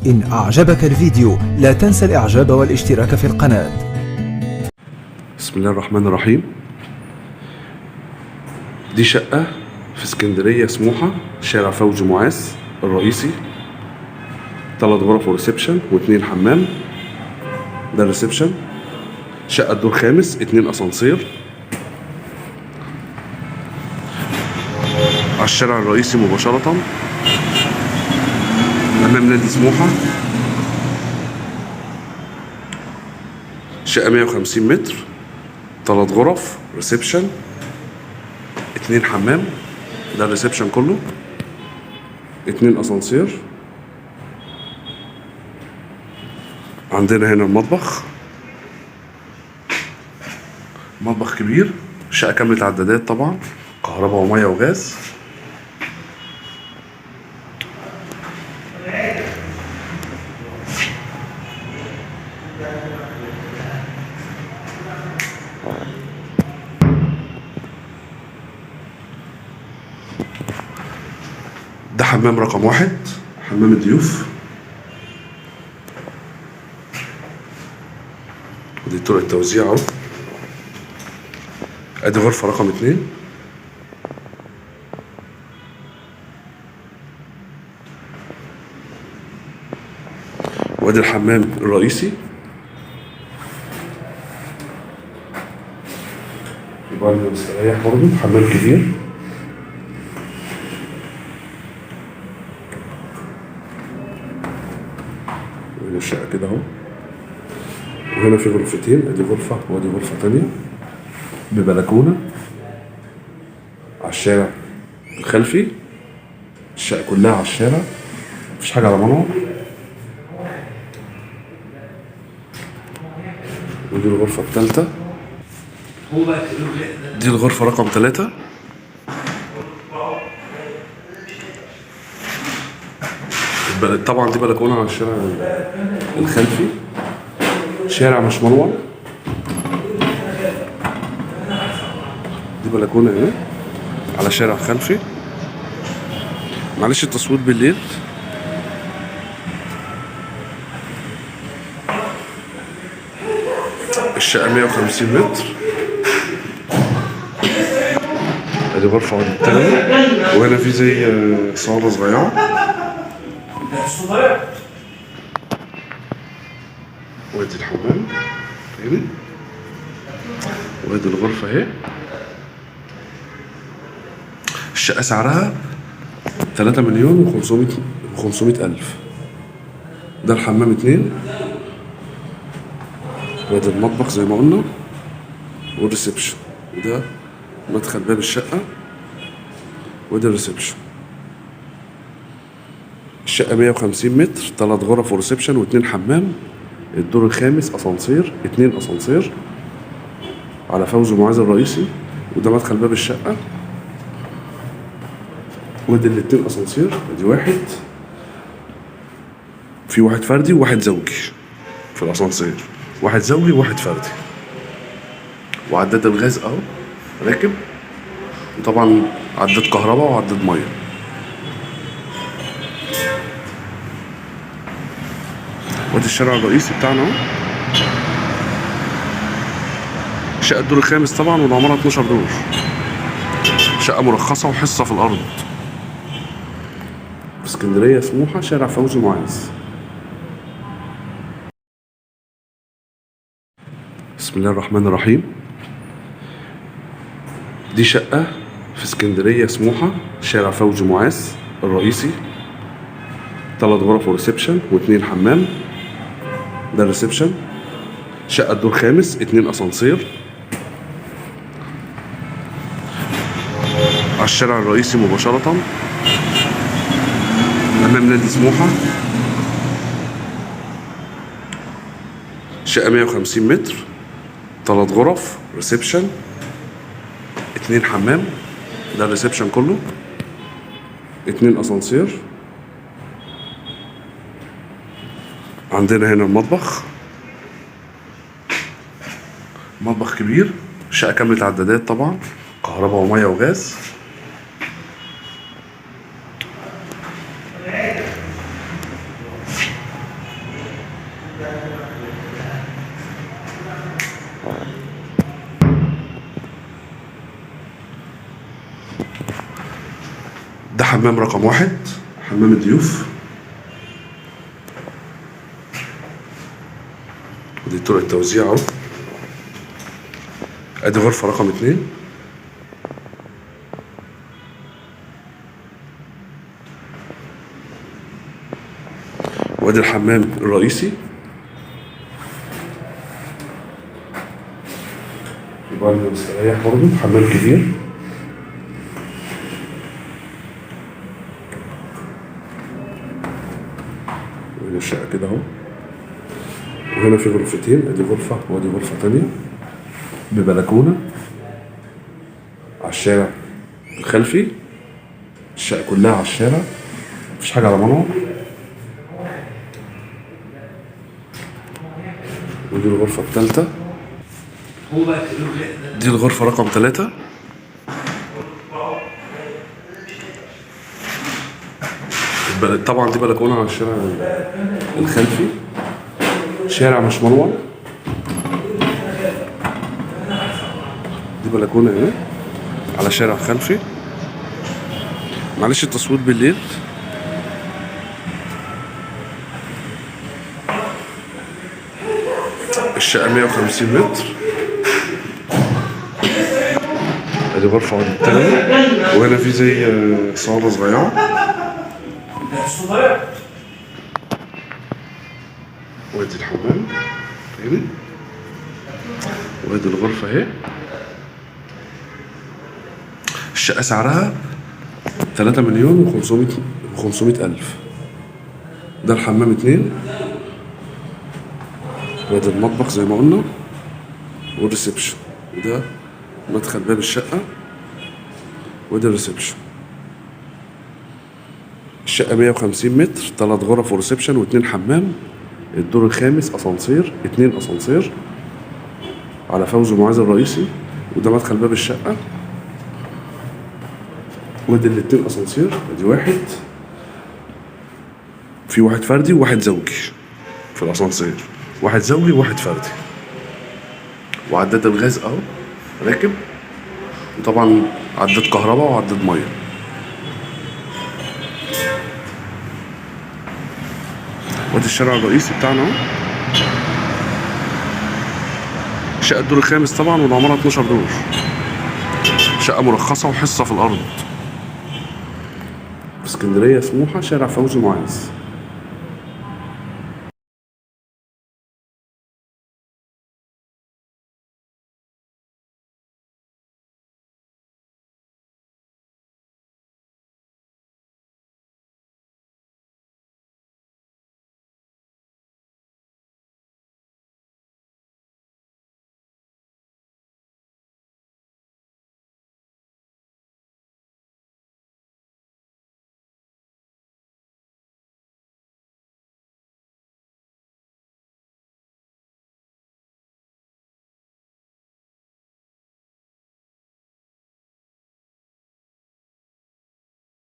إن أعجبك الفيديو لا تنسى الإعجاب والاشتراك في القناة. بسم الله الرحمن الرحيم. دي شقة في اسكندرية سموحة، شارع فوزي معاذ الرئيسي، 3 غرف وريسبشن و2 حمام. ده الريسبشن. شقة دور خامس، 2 اسانسير، على الشارع الرئيسي مباشرة أمام نادي سموحة. شقة 150 متر، 3 غرف، ريسبشن، 2 حمام. ده الريسبشن كله، 2 اسانسير. عندنا هنا المطبخ، مطبخ كبير. شقة كاملة عدادات طبعا، كهرباء ومية وغاز. ده حمام رقم 1، حمام الضيوف. ودي طرق التوزيع اهو. ادي غرفة رقم 2. وادي الحمام الرئيسي. يبقى مستريح برضه، حمام كبير. وهنا الشقة كده اهو. وهنا في غرفتين، ادي غرفة وادي غرفة تانية ببلكونة على الشارع الخلفي. الشقة كلها على الشارع، مفيش حاجة على منور. ودي الغرفة التالتة. دي الغرفة رقم 3. طبعا دي بلكونة على الشارع الخلفي، شارع مش منور. دي بلكونة هنا على شارع خلفي. معلش التصوير بالليل. الشقة 150 متر. ادي غرفة وادي التانية. وهنا في زي صالة صغيرة. وادي الحمام هنا. وادي الغرفة اهي. الشقة سعرها 3,500,000. ده الحمام 2. وادي المطبخ زي ما قلنا، والريسبشن. وده مدخل باب الشقة. وادي الريسبشن. الشقة 150 متر، 3 غرف وريسبشن و2 حمام. الدور الخامس اسانسير، 2 اسانسير على فوزي معاذ الرئيسي. وده مدخل باب الشقة. وادي الاتنين اسانسير، ادي واحد، في واحد فردي وواحد زوجي في الاسانسير، واحد زوجي وواحد فردي. وعداد الغاز اهو راكب، وطبعا عداد كهرباء وعداد ميه. وادي الشارع الرئيسي بتاعنا اهو. شقة الدور الخامس طبعا، والعمارة 12 دور. شقة مرخصة وحصة في الأرض. في اسكندرية سموحة، شارع فوزي معاذ. بسم الله الرحمن الرحيم. دي شقة في اسكندرية سموحة، شارع فوزي معاذ الرئيسي، 3 غرف وريسبشن و2 حمام. ده الريسبشن. شقة دور خامس، 2 اسانسير، على الشارع الرئيسي مباشرة أمام نادي سموحة. شقة 150 متر، 3 غرف، ريسبشن، 2 حمام. ده الريسبشن كله، 2 اسانسير. عندنا هنا المطبخ، مطبخ كبير. شقة كاملة عدادات طبعا، كهرباء ومية وغاز. ده حمام رقم 1، حمام الضيوف. ودي طرق التوزيع اهو. ادي غرفة رقم 2. وادي الحمام الرئيسي. يبقى مستريح برضه، حمام كبير. وهنا الشقة كده اهو. وهنا في غرفتين، ادي غرفة وادي غرفة تانية ببلكونة على الشارع الخلفي. الشقة كلها على الشارع، مفيش حاجة على منور. ودي الغرفة التالتة. دي الغرفة رقم 3. طبعا دي بلكونة على الشارع الخلفي، شارع مش منور. دي بلكونة هنا على شارع خلفي. معلش التصوير بالليل. الشقة 150 متر. ادي غرفة وادي التانية. وهنا في زي صالة صغيرة. وادي الحمام هنا. وادي الغرفة اهي. الشقة سعرها 3,500,000. ده الحمام 2. وادي المطبخ زي ما قلنا والريسبشن. وده مدخل باب الشقة. وادي الريسبشن. الشقة 150 متر، 3 غرف وريسبشن و2 حمام. الدور الخامس اسانسير، 2 اسانسير على فوزي معاذ الرئيسي. وده مدخل باب الشقة. وادي الاتنين اسانسير. ادي واحد، في واحد فردي وواحد زوجي في الاسانسير، واحد زوجي وواحد فردي. وعداد الغاز اهو راكب. وطبعا عداد كهرباء وعداد ميه. وادي الشارع الرئيسي بتاعنا اهو. شقة الدور الخامس طبعا، والعمارة 12 دور. شقة مرخصة وحصة في الأرض. في اسكندرية سموحة، شارع فوزي معاذ.